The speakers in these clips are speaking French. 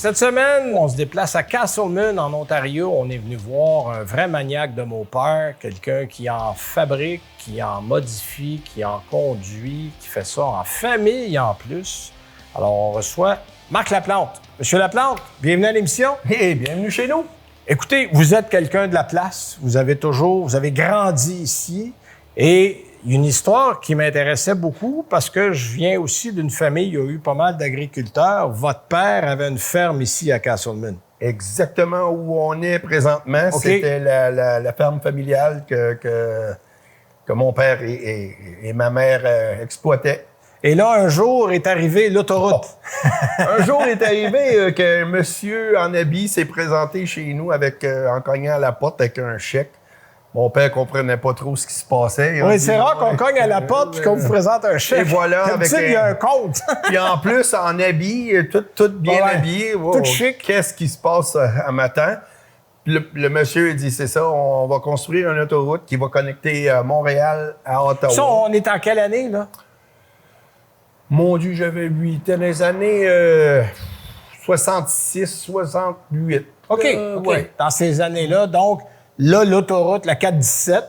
Cette semaine, on se déplace à Castleman, en Ontario. On est venu voir un vrai maniaque de mopar, quelqu'un qui en fabrique, qui en modifie, qui en conduit, qui fait ça en famille en plus. Alors, on reçoit Marc Laplante. Monsieur Laplante, bienvenue à l'émission. Hey, bienvenue chez nous. Écoutez, vous êtes quelqu'un de la place. Vous avez grandi ici. Et une histoire qui m'intéressait beaucoup parce que je viens aussi d'une famille, il y a eu pas mal d'agriculteurs. Votre père avait une ferme ici à Castleman. Exactement où on est présentement. Okay. C'était la ferme familiale que mon père et ma mère exploitaient. Et là, un jour est arrivé l'autoroute. Oh. Un jour est arrivé qu'un monsieur en habit s'est présenté chez nous en cognant à la porte avec un chèque. Mon père comprenait pas trop ce qui se passait. Oui, c'est rare qu'on cogne à la porte et qu'on vous présente un chèque. Et voilà. Il y a un compte. Puis en plus, en habit, tout bien habillé. Wow, tout chic. Qu'est-ce qui se passe à matin? Le monsieur dit, c'est ça, on va construire une autoroute qui va connecter Montréal à Ottawa. Ça, on est en quelle année, là? Mon Dieu, j'avais 8 ans. Les années 66, 68. OK. Ouais. Dans ces années-là, donc, là, l'autoroute, la 417,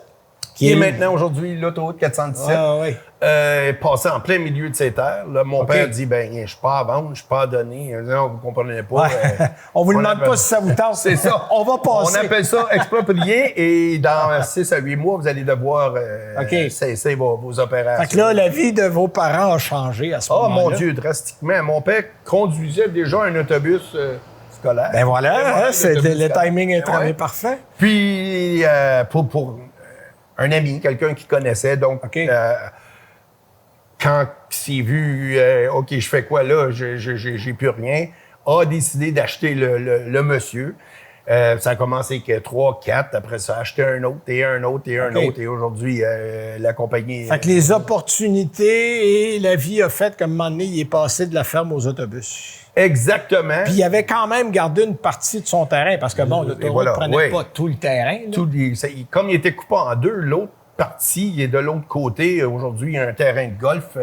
qui est maintenant, aujourd'hui, l'autoroute 417, est passée en plein milieu de ces terres. Là, mon père dit, je ne suis pas à vendre, je ne suis pas à donner. Non, vous ne comprenez pas. Ouais. On vous demande pas si ça vous tente. C'est ça. On va passer. On appelle ça exproprié et dans 6 à 8 mois, vous allez devoir cesser vos opérations. Fait que là, la vie de vos parents a changé à ce moment-là. Oh mon Dieu, drastiquement. Mon père conduisait déjà un autobus scolaire. Ben voilà, le timing est très parfait. Puis, pour un ami, quelqu'un qui connaissait, donc, quand il s'est vu, OK, je fais quoi là, j'ai plus rien, a décidé d'acheter le monsieur. Ça a commencé avec 3, 4, après ça, acheter un autre, et un autre, et un autre, et aujourd'hui, la compagnie... Fait que les opportunités et la vie a fait qu'à un moment donné, il est passé de la ferme aux autobus. Exactement. Puis il avait quand même gardé une partie de son terrain, parce que bon, l'autoroute prenait pas tout le terrain. Comme il était coupé en deux, l'autre partie, il est de l'autre côté. Aujourd'hui, il y a un terrain de golf.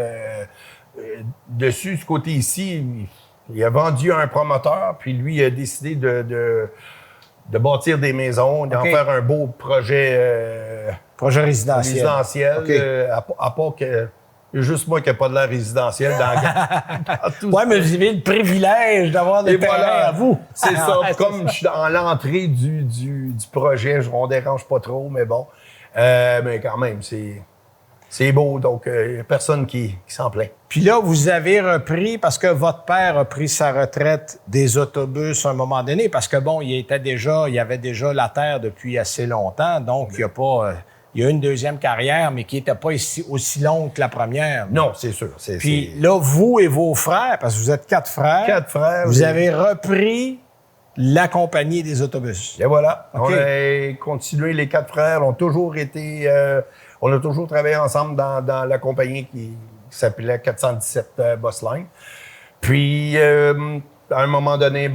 Dessus, ce côté ici, il a vendu à un promoteur, puis lui, il a décidé de bâtir des maisons, d'en faire un beau projet... projet résidentiel. À part que... Juste moi qui n'ai pas de l'air résidentiel dans tout mais vous avez le privilège d'avoir des terrains à vous. C'est ça. Comme je suis dans l'entrée du projet, on ne dérange pas trop, mais bon. Mais quand même, c'est beau, donc il n'y a personne qui s'en plaint. Puis là, vous avez repris, parce que votre père a pris sa retraite des autobus à un moment donné, parce que bon, il y avait déjà la terre depuis assez longtemps, donc il n'y a pas... Il y a une deuxième carrière, mais qui n'était pas aussi longue que la première. Non, c'est sûr. Puis là, vous et vos frères, parce que vous êtes 4 frères. 4 frères. Vous avez repris la compagnie des autobus. Et voilà. On a continué, les 4 frères ont toujours été... on a toujours travaillé ensemble dans la compagnie qui s'appelait 417 Bossline. Puis... à un moment donné,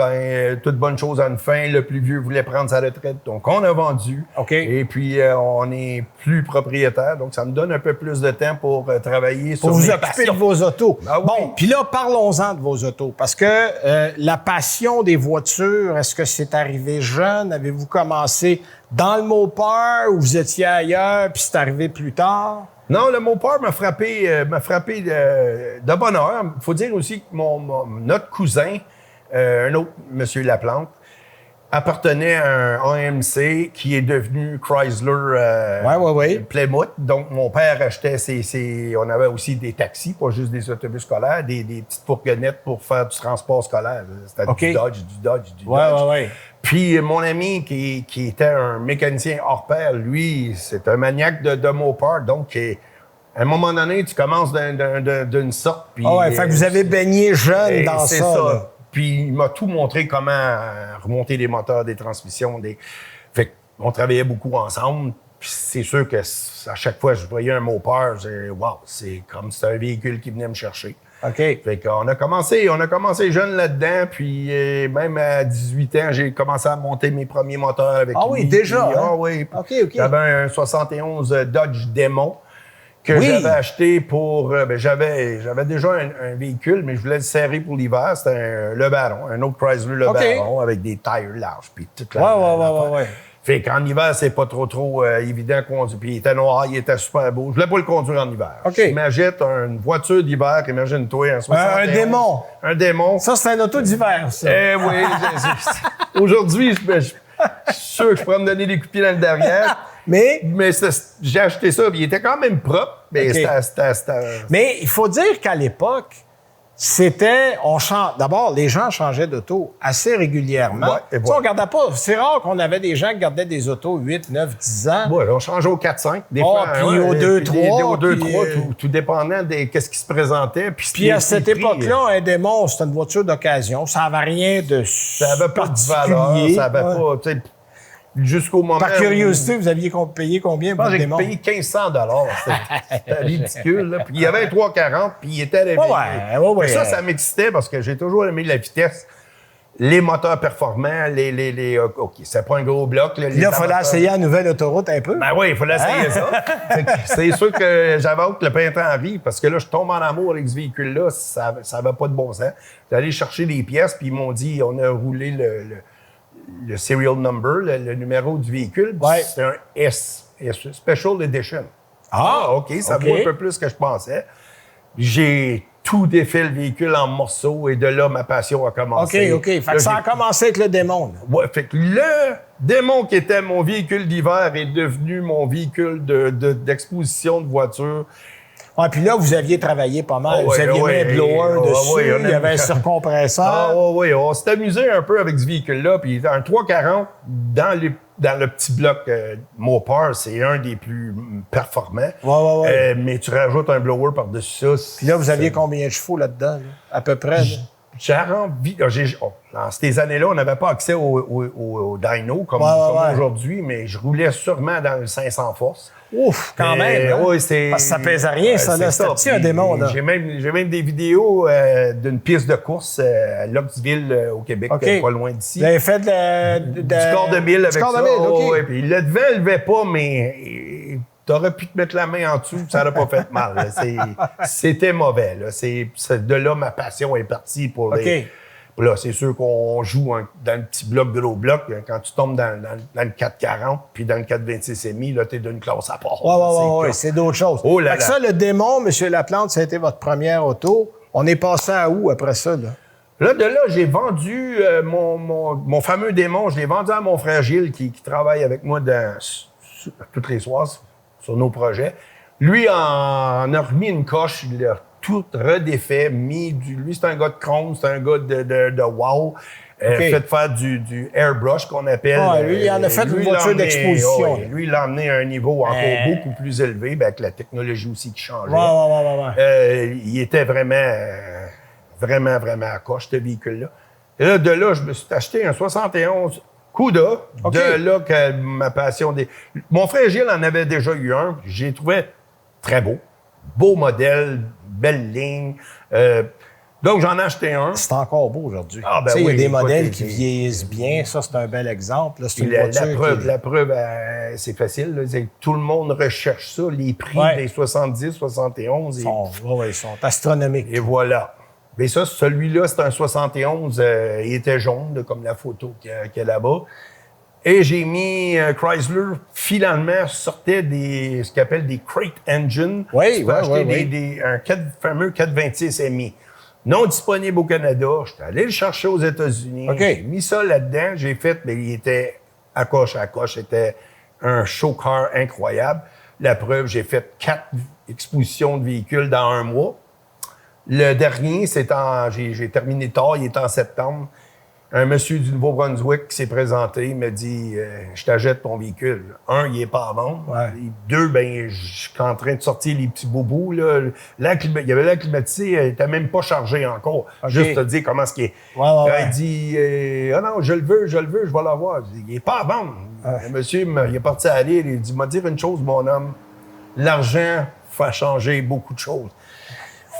toute bonne chose a une fin. Le plus vieux voulait prendre sa retraite, donc on a vendu. Et puis, on n'est plus propriétaire, donc ça me donne un peu plus de temps pour travailler sur mes passions. Pour vous occuper de vos autos. Bon, puis là, parlons-en de vos autos, parce que la passion des voitures, est-ce que c'est arrivé jeune? Avez-vous commencé dans le mopar ou vous étiez ailleurs, puis c'est arrivé plus tard? Non, le mopar m'a frappé de bonne heure. Il faut dire aussi que notre cousin, un autre, M. Laplante, appartenait à un AMC qui est devenu Chrysler Plymouth. Donc, mon père achetait on avait aussi des taxis, pas juste des autobus scolaires, des petites fourgonnettes pour faire du transport scolaire. C'était du Dodge. Puis, mon ami qui était un mécanicien hors pair, lui, c'est un maniaque de mopar. Donc, à un moment donné, tu commences d'une sorte. Puis, fait que vous avez baigné jeune dans ça. C'est ça. Puis il m'a tout montré comment remonter des moteurs, des transmissions. Fait qu'on travaillait beaucoup ensemble. Puis c'est sûr que à chaque fois que je voyais un mopar, je disais, wow, c'est comme si c'était un véhicule qui venait me chercher. Fait qu'on a commencé jeune là-dedans. Puis même à 18 ans, j'ai commencé à monter mes premiers moteurs avec lui. Oui, déjà? Puis, oui. J'avais un 71 Dodge Demon que Oui. j'avais acheté pour... j'avais déjà un véhicule, mais je voulais le serrer pour l'hiver. C'était un Le Baron, un autre Chrysler Le OK. Baron avec des tires larges. Puis toute Ouais, ouais. Fait qu'en hiver, c'est pas trop évident à conduire. Puis il était noir, il était super beau. Je voulais pas le conduire en hiver. OK. J'imagine une voiture d'hiver, imagine-toi, en 71. Un démon. Un démon. Ça, c'est un auto d'hiver, ça. Oui. Aujourd'hui, je suis sûr que je pourrais me donner des coups de pied dans le derrière. Mais J'ai acheté ça, puis il était quand même propre. Mais OK. c'était... Mais il faut dire qu'à l'époque, d'abord, les gens changeaient d'auto assez régulièrement. Ouais, et Tu sais, voilà. on gardait pas. C'est rare qu'on avait des gens qui gardaient des autos 8, 9, 10 ans. Ouais, on changeait au 4-5. Des puis au 2-3, Au 2-3, puis, tout dépendant de qu'est-ce qui se présentait. Puis à cette époque-là, un démon, c'était une voiture d'occasion. Ça n'avait rien de ça n'avait pas de particulier. valeur, ça n'avait Ouais. pas... tu sais, jusqu'au moment Par curiosité, vous aviez payé combien pour le j'ai démon? payé 1500 C'était ridicule. Là. Puis il y avait un 340, puis il était réveillé. Ouais. Mais ça m'excitait parce que j'ai toujours aimé la vitesse. Les moteurs performants, OK, c'est pas un gros bloc. Là, Puis là, il fallait essayer la nouvelle autoroute un peu. Ben oui, il fallait essayer ça. Fait que c'est sûr que j'avais hâte que le printemps arrive parce que là, je tombe en amour avec ce véhicule-là. Ça n'avait pas de bon sens. J'allais allé chercher des pièces, puis ils m'ont dit, on a roulé le serial number, le numéro du véhicule. Ouais. C'est un S, Special Edition. OK, ça OK. vaut un peu plus que je pensais. J'ai tout défait le véhicule en morceaux et de là, ma passion a commencé. OK. Fait que ça a commencé avec le démon. Là. Ouais, fait que le démon qui était mon véhicule d'hiver est devenu mon véhicule d'exposition de voiture. Ouais, puis là, vous aviez travaillé pas mal. Vous aviez mis un blower dessus, il y avait un surcompresseur. On s'est amusé un peu avec ce véhicule-là. Puis un 340, dans le petit bloc Mopar, c'est un des plus performants. Ouais. Mais tu rajoutes un blower par-dessus ça. Puis là, vous aviez combien de chevaux là-dedans, là? À peu près? Là? J'ai envie... Dans ces années-là, on n'avait pas accès au dyno comme aujourd'hui, mais je roulais sûrement dans le 500 force. Ouf, quand même. Hein? Oui, Parce que ça pesait rien, ça, là. C'était petit, un démon, là. J'ai même des vidéos d'une piste de course à Locksville, au Québec, pas loin d'ici. Vous avez fait du quart de mille avec ça. OK. Ouais, puis le devant, il levait pas, mais t'aurais pu te mettre la main en dessous, ça n'aurait pas fait mal. Là. C'était mauvais. Là. De là, ma passion est partie pour les... Là, c'est sûr qu'on joue dans le petit bloc, gros bloc. Quand tu tombes dans le 440 puis dans le 426 MI, là, t'es d'une classe à part. Ouais, c'est d'autres choses. Oh là fait que là. ça, le démon, M. Laplante, ça a été votre première auto. On est passé à où après ça, là? Là, de là, j'ai vendu mon fameux démon, je l'ai vendu à mon frère Gilles qui travaille avec moi toutes les soirs sur nos projets. Lui en a remis une coche, il l'a tout redéfait, lui, c'est un gars de chrome, c'est un gars de wow. Fait faire du airbrush qu'on appelle. Lui, il en a fait une voiture d'exposition. Lui, il l'a emmené à un niveau encore beaucoup plus élevé, avec la technologie aussi qui changeait. Il était vraiment à coche, ce véhicule-là. Et là, de là, je me suis acheté un 71 Cuda. De là que ma passion... Mon frère Gilles en avait déjà eu un. J'ai trouvé très beau. Beau modèle, belle ligne. Donc, j'en ai acheté un. C'est encore beau aujourd'hui. Il y a des modèles qui vieillissent bien. Ça, c'est un bel exemple. Là, c'est une voiture la preuve, c'est facile. Là, tout le monde recherche ça. Les prix des 70, 71. Ils sont astronomiques. Et voilà. Mais ça, celui-là, c'est un 71. Il était jaune, comme la photo qu'il y a là-bas. Et j'ai mis Chrysler, finalement, sortait ce qu'on appelle des crate engine. Un fameux 426 MI. Non disponible au Canada. J'étais allé le chercher aux États-Unis. J'ai mis ça là-dedans. J'ai fait, mais il était à coche. C'était un show car incroyable. La preuve, j'ai fait 4 expositions de véhicules dans un mois. Le dernier, j'ai terminé tard, il est en septembre. Un monsieur du Nouveau-Brunswick qui s'est présenté, il m'a dit je t'achète ton véhicule. Un, il est pas à vendre. Deux, je suis en train de sortir les petits bobos. Là. Il y avait l'air climatisé, il n'était même pas chargé encore. Juste te dire comment est-ce qu'il est. Il dit non, je le veux, je vais l'avoir. Il est pas à vendre. Le monsieur, il est parti à aller, il dit m'a dire une chose, mon homme, l'argent fait changer beaucoup de choses.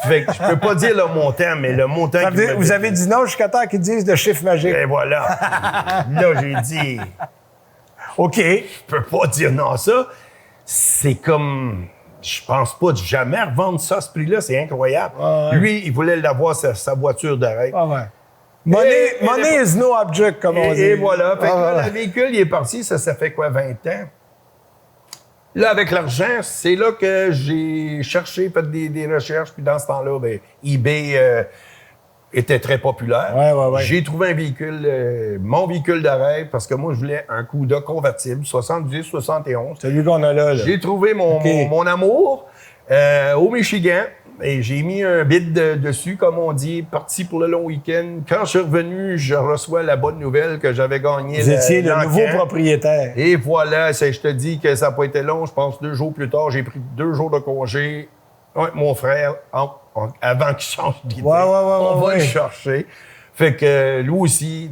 Fait que je peux pas dire le montant, mais le montant... Vous avez dit non jusqu'à temps qu'ils disent le chiffre magique. Et voilà. Là, j'ai dit... OK. Je peux pas dire non, ça. C'est comme... je pense pas jamais revendre ça à ce prix-là. C'est incroyable. Ah, ouais. Lui, il voulait l'avoir, sa voiture de rêve. Ah ouais. Money is no object, comme on dit. Et voilà. Fait que là, ouais. le véhicule, il est parti. Ça fait quoi, 20 ans? Là, avec l'argent, c'est là que j'ai cherché, fait des recherches. Puis dans ce temps-là, ben, eBay était très populaire. Ouais. J'ai trouvé un véhicule, mon véhicule de rêve, parce que moi, je voulais un Cuda convertible, 70-71. Celui qu'on a là. J'ai trouvé mon amour au Michigan. Et j'ai mis un bid dessus, comme on dit, parti pour le long week-end. Quand je suis revenu, je reçois la bonne nouvelle que j'avais gagné. Vous étiez le nouveau propriétaire. Et voilà, je te dis que ça n'a pas été long. Je pense 2 jours plus tard, j'ai pris 2 jours de congé. Ouais, mon frère, avant qu'il change d'idée, on va le chercher. Fait que lui aussi,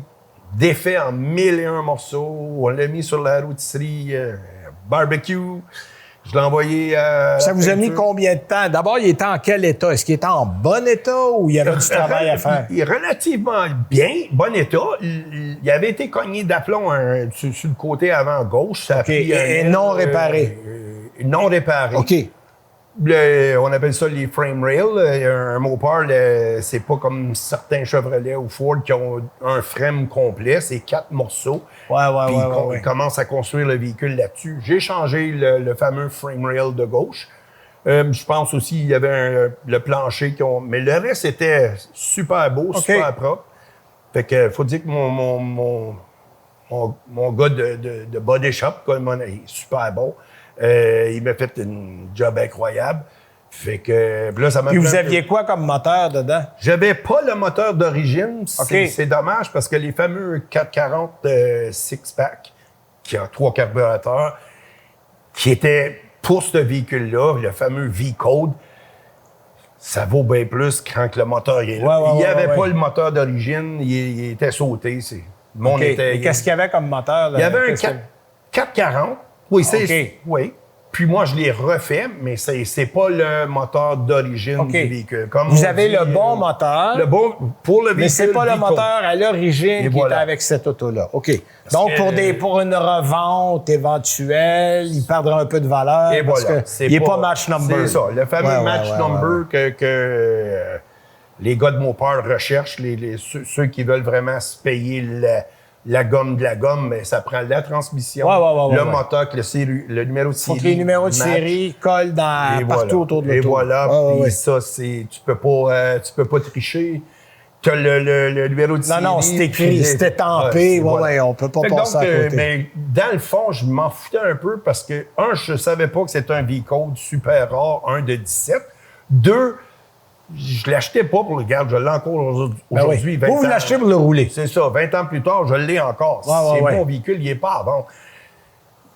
défait en 1001 morceaux. On l'a mis sur la rôtisserie barbecue. Je l'ai envoyé à... Ça vous a mis combien de temps? D'abord, il était en quel état? Est-ce qu'il était en bon état ou il y avait du travail à faire? Il est relativement bien, bon état. Il avait été cogné d'aplomb sur le côté avant gauche. Ça a pris et non réparé? Non réparé. OK. On appelle ça les frame rails. Un Mopar, c'est pas comme certains Chevrolet ou Ford qui ont un frame complet. C'est 4 morceaux. Puis ils commencent à construire le véhicule là-dessus. J'ai changé le fameux frame rail de gauche. Je pense aussi qu'il y avait le plancher mais le reste était super beau, super propre. Fait que faut dire que mon gars de body shop, il est super bon. Il m'a fait un job incroyable. Fait que là, ça m'a. Puis vous aviez quoi comme moteur dedans? J'avais pas le moteur d'origine. C'est dommage parce que les fameux 440 six-pack, qui a 3 carburateurs, qui étaient pour ce véhicule-là, le fameux V-Code, ça vaut bien plus quand le moteur est là. Il n'y avait pas le moteur d'origine, il était sauté. Qu'est-ce qu'il y avait comme moteur? Là? Il y avait un 440. Oui, oui. Puis moi, je l'ai refait, mais c'est pas le moteur d'origine du véhicule. Comme vous avez le bon moteur. Le bon pour le véhicule. Mais c'est pas le moteur à l'origine qui était avec cette auto-là. OK. Donc, pour une revente éventuelle, il perdra un peu de valeur parce qu'il n'est pas match number. C'est ça. Le fameux match number que les gars de Mopar recherchent, ceux qui veulent vraiment se payer la gomme de la gomme, mais ça prend la transmission, le moteur, le numéro de série. Faut que les numéros de série collent partout autour de l'auto. Et voilà. Puis ça, tu peux pas tricher. Tu as le numéro de série. Non, c'est écrit, c'était tampé. On peut pas passer à côté. Mais dans le fond, je m'en foutais un peu parce que, je savais pas que c'était un V-Code super rare, un de 17. 2, je l'achetais pas pour le garde, je l'ai encore aujourd'hui. Vous l'achetez pour le rouler. C'est ça, 20 ans plus tard, je l'ai encore. C'est mon véhicule, il n'est pas à vendre.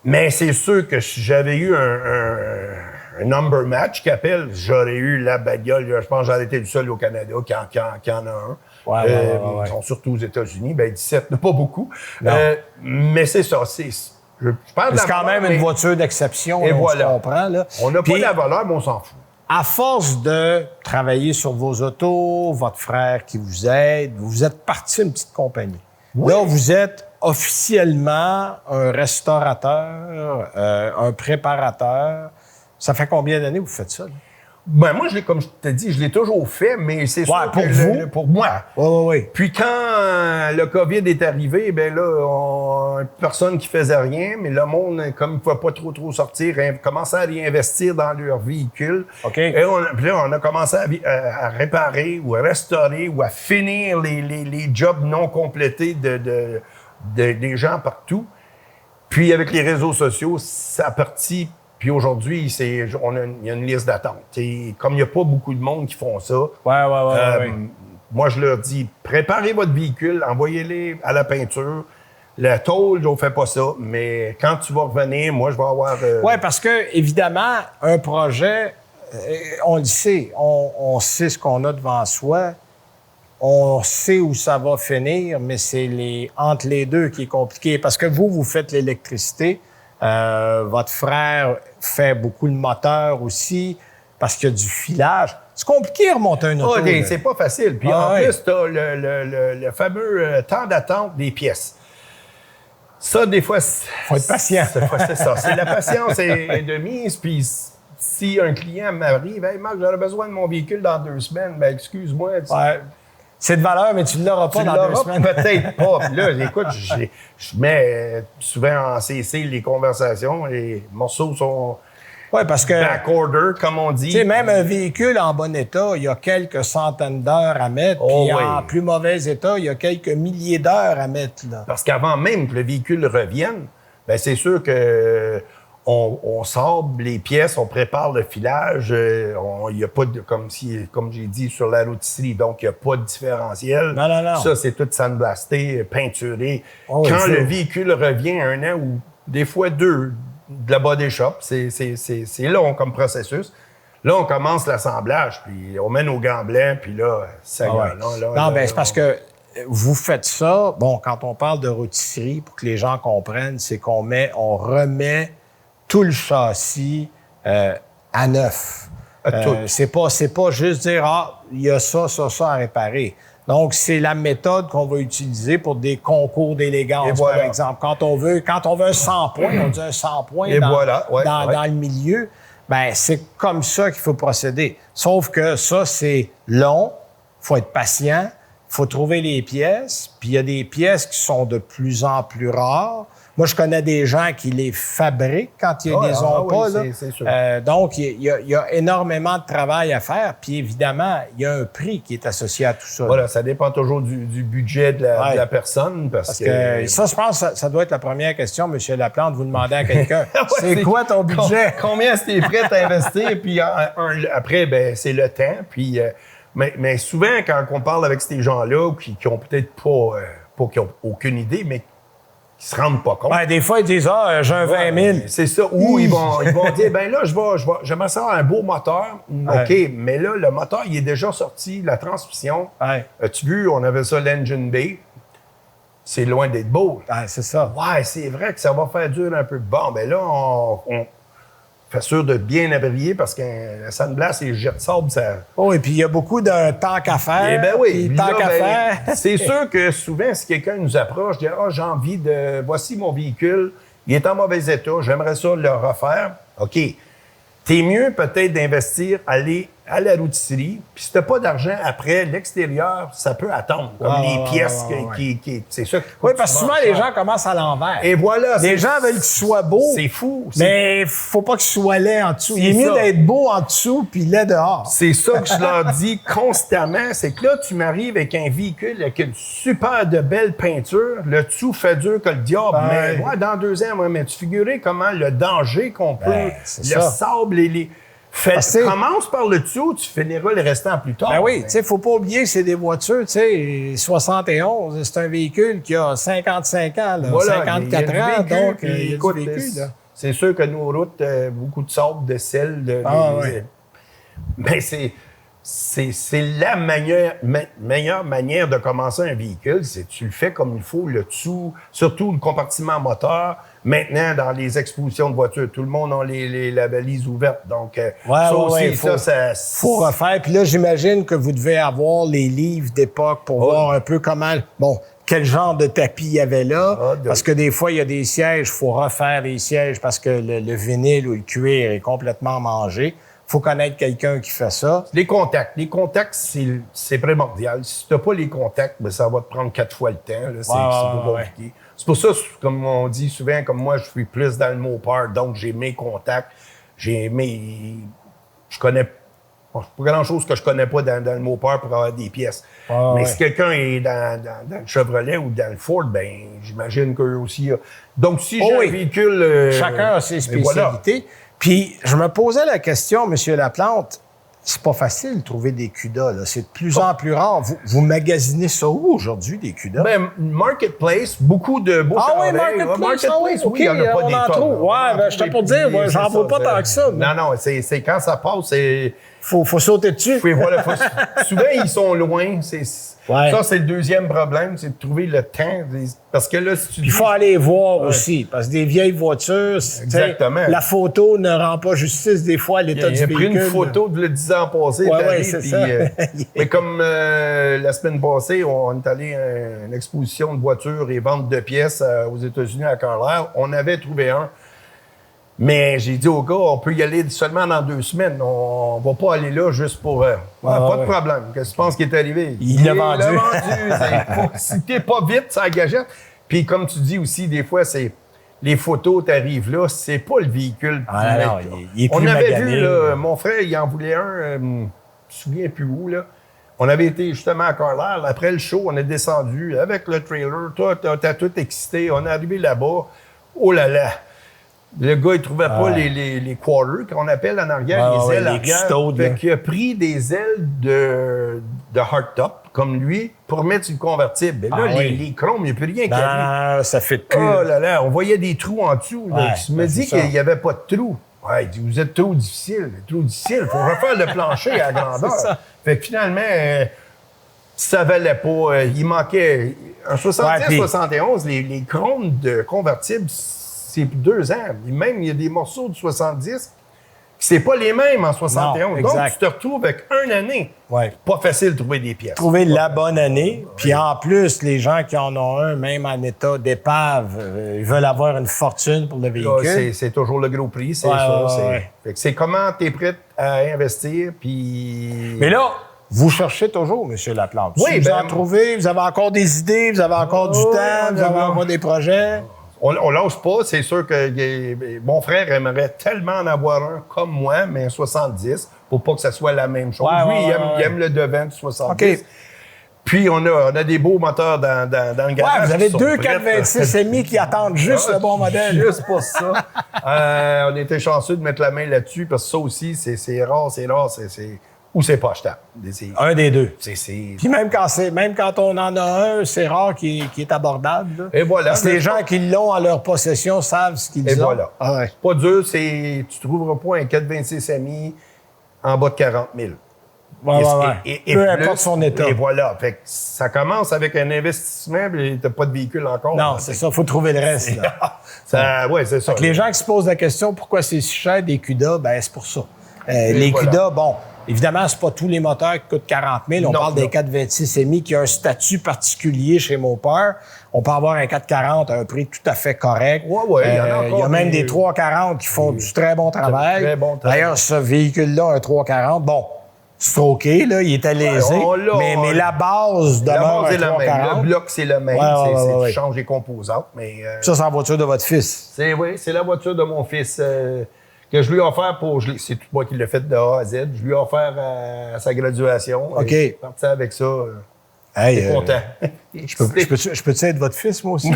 Mais c'est sûr que si j'avais eu un number match qui appelle, j'aurais eu la bagnole. Je pense que j'aurais été le seul au Canada qui en a un. Ils sont surtout aux États-Unis. 17, pas beaucoup. Mais c'est ça. C'est quand même une voiture d'exception, on se comprend. Là. On n'a pas de la valeur, mais on s'en fout. À force de travailler sur vos autos, votre frère qui vous aide, vous êtes parti d'une petite compagnie. Oui. Là, vous êtes officiellement un restaurateur, un préparateur. Ça fait combien d'années que vous faites ça? Là? Ben moi, comme je t'ai dit, je l'ai toujours fait, mais c'est sûr pour vous? Pour moi. Oui. Puis quand le COVID est arrivé, ben là, personne qui faisait rien, mais le monde, comme il ne pouvait pas trop sortir, commençait à réinvestir dans leur véhicule. Et on a commencé à réparer ou à restaurer ou à finir les jobs non complétés des gens partout. Puis avec les réseaux sociaux, ça a parti. Puis aujourd'hui, il y a une liste d'attente. Comme il n'y a pas beaucoup de monde qui font ça, moi, je leur dis, préparez votre véhicule, envoyez-les à la peinture. La tôle, je ne fais pas ça, mais quand tu vas revenir, moi, je vais avoir... Oui, parce que évidemment, un projet, on le sait, on sait ce qu'on a devant soi, on sait où ça va finir, mais c'est entre les deux qui est compliqué. Parce que vous faites l'électricité, votre frère fait beaucoup le moteur aussi, parce qu'il y a du filage. C'est compliqué de remonter un auto. C'est pas facile. Puis en plus, tu as le fameux temps d'attente des pièces. Ça, des fois... Faut être patient. C'est ça. C'est la patience est de mise, puis si un client m'arrive, « Hey, Marc, j'aurais besoin de mon véhicule dans 2 semaines. » Ben, excuse-moi. Ouais. C'est de valeur, mais tu ne l'auras pas dans 2 semaines. Peut-être pas. Puis là, écoute, je mets souvent en CC les conversations. Les morceaux sont parce que, back-order, comme on dit. Tu sais, même un véhicule en bon état, il y a quelques centaines d'heures à mettre. Puis en plus mauvais état, il y a quelques milliers d'heures à mettre. Là. Parce qu'avant même que le véhicule revienne, ben c'est sûr que on sable les pièces, on prépare le filage. Il n'y a pas de, comme j'ai dit, sur la rôtisserie, donc il n'y a pas de différentiel. Non. Ça, c'est tout sandblasté, peinturé. Quand le véhicule revient 1 an ou des fois 2 de la body shop, c'est long comme processus. Là, on commence l'assemblage, puis on met nos gants blancs, puis là, ça c'est parce que vous faites ça, quand on parle de rôtisserie, pour que les gens comprennent, c'est qu'on remet tout le châssis à neuf. C'est pas juste dire, il y a ça à réparer. Donc, c'est la méthode qu'on va utiliser pour des concours d'élégance, par exemple. Quand on veut un 100 points, on dit un 100 points dans le milieu, ben c'est comme ça qu'il faut procéder. Sauf que ça, c'est long, il faut être patient, il faut trouver les pièces, puis il y a des pièces qui sont de plus en plus rares. Moi, je connais des gens qui les fabriquent quand ils les ont pas. C'est sûr. Donc, il y a énormément de travail à faire. Puis, évidemment, il y a un prix qui est associé à tout ça. Voilà, ça dépend toujours du budget de la personne. Parce que ça, je pense que ça doit être la première question, M. Laplante, vous demandez à quelqu'un. C'est quoi ton budget? Combien est-ce que tu es prêt à investir? Puis après, ben c'est le temps. Puis, mais souvent, quand on parle avec ces gens-là qui ont peut-être pas qui ont aucune idée, mais qui se rendent pas compte. Des fois, ils disent, j'ai un 20 000. C'est ça. Ou ils vont dire, ben là, j'aimerais ça un beau moteur. OK, mais là, le moteur, il est déjà sorti. La transmission, as-tu vu, on avait ça, l'Engine Bay. C'est loin d'être beau. C'est ça. Ouais, c'est vrai que ça va faire dur un peu. Bon, ben là, on fait sûr de bien abrier parce qu'un sandblast et jet de sable, ça... Oh, et puis il y a beaucoup de temps qu'à faire. Eh ben oui. Faire. C'est sûr que souvent, si quelqu'un nous approche, dit « j'ai envie de... Voici mon véhicule, il est en mauvais état, j'aimerais ça le refaire. » OK. T'es mieux peut-être d'investir, aller à la rôtisserie, puis si t'as pas d'argent après, l'extérieur, ça peut attendre. Comme les pièces qui c'est ça. Oui, parce que souvent, les gens commencent à l'envers. Et voilà. Les gens veulent qu'il soit beau. C'est fou. Mais faut pas qu'il soit laid en dessous. Il est mieux d'être beau en dessous puis laid dehors. C'est ça que je leur dis constamment. C'est que là, tu m'arrives avec un véhicule avec une super de belle peinture. Le dessous fait dur que le diable. Mais dans 2 ans, mais tu figurais comment le danger qu'on peut, le sable, commence par le dessous, tu finiras le restant plus tard. Ben oui, tu sais, faut pas oublier que c'est des voitures, tu sais, 71, c'est un véhicule qui a 55 ans, là, 54 ans, donc il y a du véhicule, là. C'est sûr que nos routes, beaucoup de sable, de sel, mais c'est la meilleure manière de commencer un véhicule, c'est tu le fais comme il faut, le dessous, surtout le compartiment moteur. Maintenant, dans les expositions de voitures, tout le monde a la valise ouverte. Donc, faut refaire. Puis là, j'imagine que vous devez avoir les livres d'époque pour voir un peu comment... quel genre de tapis il y avait là. Parce que des fois, il y a des sièges, il faut refaire les sièges parce que le vinyle ou le cuir est complètement mangé. Il faut connaître quelqu'un qui fait ça. Les contacts, c'est primordial. Si tu n'as pas les contacts, ben, ça va te prendre 4 fois le temps. Là. C'est compliqué. C'est pour ça, comme on dit souvent, comme moi, je suis plus dans le Mopar, donc j'ai mes contacts. Je connais pas grand-chose que je connais pas dans le Mopar pour avoir des pièces. Mais si quelqu'un est dans le Chevrolet ou dans le Ford, ben j'imagine qu'eux aussi... Donc, si j'ai un véhicule... Chacun a ses spécialités. Voilà. Puis, je me posais la question, M. Laplante, c'est pas facile de trouver des CUDA, là. C'est de plus en plus rare. Vous magasinez ça où aujourd'hui, des CUDA? Ben, Marketplace, beaucoup de beaux oui, Marketplace, OK, il y en a pas des tonnes. Ouais, je t'ai pour dire, moi, j'en vois pas tant que ça. Non, c'est quand ça passe, c'est... Faut sauter dessus. Souvent, ils sont loin. Ça, c'est le deuxième problème, c'est de trouver le temps. Parce que là, si il faut aller voir aussi, parce que des vieilles voitures, exactement. La photo ne rend pas justice des fois à l'état du véhicule. Il a pris une photo de 10 ans passés. C'est ça. Mais comme la semaine passée, on est allé à une exposition de voitures et vente de pièces aux États-Unis à Carlisle, on avait trouvé un. Mais j'ai dit au gars, on peut y aller seulement dans 2 semaines. On va pas aller là juste pour... pas de problème. Qu'est-ce que tu penses qui est arrivé? Il l'a vendu. Si t'es pas vite, ça gâchette. Puis comme tu dis aussi, des fois, c'est... Les photos, t'arrives là, c'est pas le véhicule. Non, il est plus on avait magané. vu, là, mon frère, il en voulait un, je me souviens plus où, là. On avait été justement à Carlisle. Après le show, on est descendu avec le trailer. Toi, t'as tout excité. On est arrivé là-bas. Oh là là! Le gars, il trouvait pas les quarters, qu'on appelle en arrière, les ailes arrière. Fait qu'il a pris des ailes de hardtop, comme lui, pour mettre sur le convertible. Et là, les chromes, il n'y a plus rien qui arrive. Ça fait plus. Oh là là, on voyait des trous en dessous. Il me dit qu'il n'y avait pas de trous. Ouais, il dit, vous êtes trop difficile. Trop difficile. Il faut refaire le plancher à grandeur. Fait que finalement, ça valait pas. Il manquait. En 70-71, les chromes de convertible, c'est 2 ans. Et même, il y a des morceaux de 70 qui c'est pas les mêmes en 71. Non, donc, tu te retrouves avec 1 année. Ouais. Pas facile de trouver des pièces. Trouver la bonne année. Puis en plus, les gens qui en ont un, même en état d'épave, ils veulent avoir une fortune pour le véhicule. C'est toujours le gros prix, c'est ça. Fait que c'est comment tu es prêt à investir, puis... Mais là, vous cherchez toujours, M. Laplante. Oui, si vous en trouvez, vous avez encore des idées, vous avez encore du temps, vous avez encore des projets. On lâche pas. C'est sûr que mon frère aimerait tellement en avoir un comme moi, mais un 70, pour pas que ça soit la même chose. Lui, il aime le devant du 70. Okay. Puis, on a des beaux moteurs dans le garage. Vous avez 2 426 MI qui attendent juste le bon modèle. Juste pour ça. On était chanceux de mettre la main là-dessus, parce que ça aussi, c'est rare. Ou c'est pas achetable. Un des deux. Puis même quand on en a un, c'est rare qu'il est abordable. Là. Et voilà. Parce que les gens qui l'ont en leur possession savent ce qu'ils ont. Et voilà. C'est pas dur, tu trouveras pas un 426 MI en bas de 40 000. Et peu importe son état. Et voilà. Fait que ça commence avec un investissement, puis t'as pas de véhicule encore. Non, c'est ça. Il faut trouver le reste. Là. C'est ça. Fait que les gens qui se posent la question pourquoi c'est si cher des CUDA, c'est pour ça. Les CUDA, évidemment, c'est pas tous les moteurs qui coûtent 40 000. On parle des 426 MI qui a un statut particulier chez Mopar. On peut avoir un 440 à un prix tout à fait correct. Il y a même des 340 qui font du très bon travail. D'ailleurs, ce véhicule-là, un 340, stroké, là, il est allésé, mais la base demeure un 340. Le bloc, c'est le même. Tu changes les composantes. Mais, ça, c'est la voiture de votre fils. C'est la voiture de mon fils. Que je lui ai offert c'est tout moi qui l'ai fait de A à Z. Je lui ai offert à sa graduation. OK. Je suis parti avec ça. Hey, content. Je peux-tu être votre fils, moi aussi?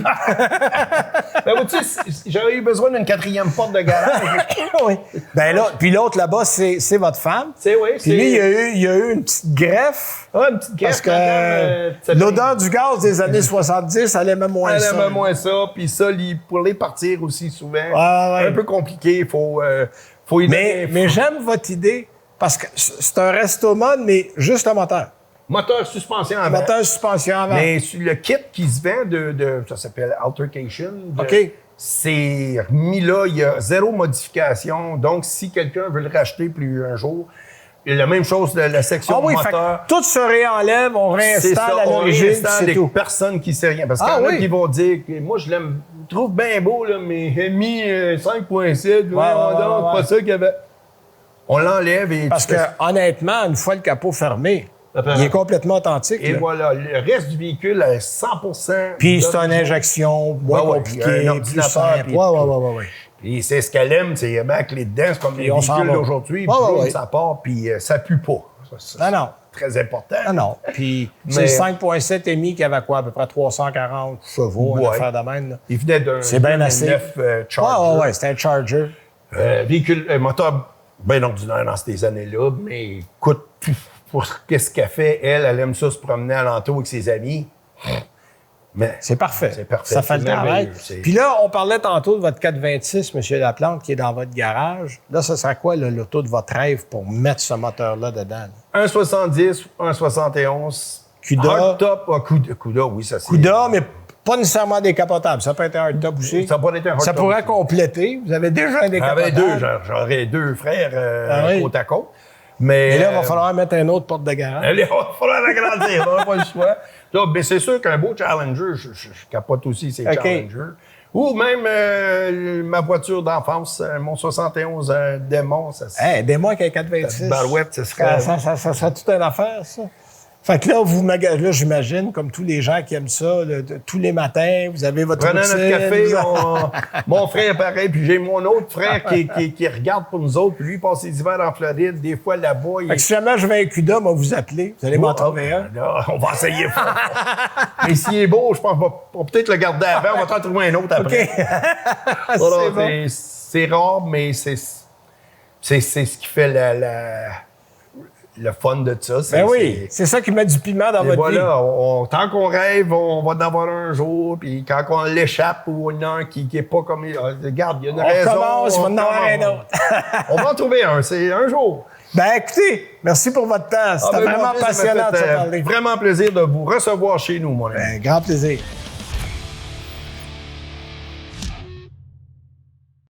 J'aurais eu besoin d'une 4e porte de garage. Oui. Puis l'autre là-bas, c'est votre femme. Puis lui, il y a eu une petite greffe. Une petite greffe. Parce que l'odeur du gaz des années 70, elle aimait moins ça. Elle aimait moins ça. Puis ça, pour les partir aussi souvent, un peu compliqué. Il faut y donner. Mais j'aime votre idée parce que c'est un resto-mode, mais juste le moteur. Moteur suspension avant. Mais sur le kit qui se vend ça s'appelle Altercation. C'est mis là, il y a 0 modification. Donc, si quelqu'un veut le racheter plus un jour, il y a la même chose de la section moteur. Tout se réenlève, on réinstalle à l'origine, c'est tout. Personne qui sait rien. Parce qu'il y en a qui vont dire que moi, je trouve bien beau, là, mais MI 5.7, pas ça qu'il y avait. On l'enlève et... Parce que, honnêtement, une fois le capot fermé, il est complètement authentique. Et voilà, le reste du véhicule est 100%. Puis c'est une injection moins compliquée, plus simple. Puis c'est ce qu'elle aime, c'est mettre les dents, c'est comme les véhicules d'aujourd'hui. Ça part, puis ça pue pas. Non. Très important. Non. Puis c'est 5.7 MI qui avait quoi, à peu près 340 chevaux, une affaire de même. Il venait d'un 9 Charger. C'était un Charger. Moteur bien ordinaire dans ces années-là, mais coûte pour qu'est-ce qu'elle fait. Elle aime ça se promener alentour avec ses amis. Mais c'est parfait. C'est parfait. Ça fait le travail. Puis là, on parlait tantôt de votre 426, M. Laplante, qui est dans votre garage. Là, ce sera quoi l'auto de votre rêve pour mettre ce moteur-là dedans? Un 70, un 71. CUDA. Hardtop. CUDA, oui, ça c'est... CUDA, mais pas nécessairement décapotable. Ça peut être un hardtop aussi. Ça pourrait être un hardtop. Ça pourrait compléter. Vous avez déjà un décapotable. J'aurais 2 frères côte à côte. Mais là, il va falloir mettre une autre porte de garage. Il va falloir l'agrandir, on n'a pas le choix. Mais c'est sûr qu'un beau Challenger, je capote aussi ces Challengers. Ou même ma voiture d'enfance, mon 71 Démon. Ça, Démon avec un 426. Barouette, ce serait... Ça serait toute une affaire, ça. Fait que là, j'imagine, comme tous les gens qui aiment ça, tous les matins, vous avez votre Prenons routine. notre café, mon frère pareil, puis j'ai mon autre frère qui regarde pour nous autres, puis lui il passe ses hivers en Floride, des fois là-bas. Fait que si jamais je vais à Cuda, on va vous appeler. Vous allez m'en trouver un. Là, on va essayer fort. Mais s'il est beau, je pense qu'on va peut-être le garder avant, on va t'en trouver un autre après. OK. Voilà, bon. c'est rare, mais c'est ce qui fait le fun de ça. Ben oui, c'est ça qui met du piment dans votre vie. Voilà, tant qu'on rêve, on va en avoir un jour, puis quand on l'échappe ou il y en a un qui est pas comme... Regarde, il y a une raison. On commence, on va en avoir un autre. On va en trouver un, c'est un jour. Ben écoutez, merci pour votre temps. C'était vraiment passionnant de se parler. Vraiment plaisir de vous recevoir chez nous, mon ami. Ben, grand plaisir.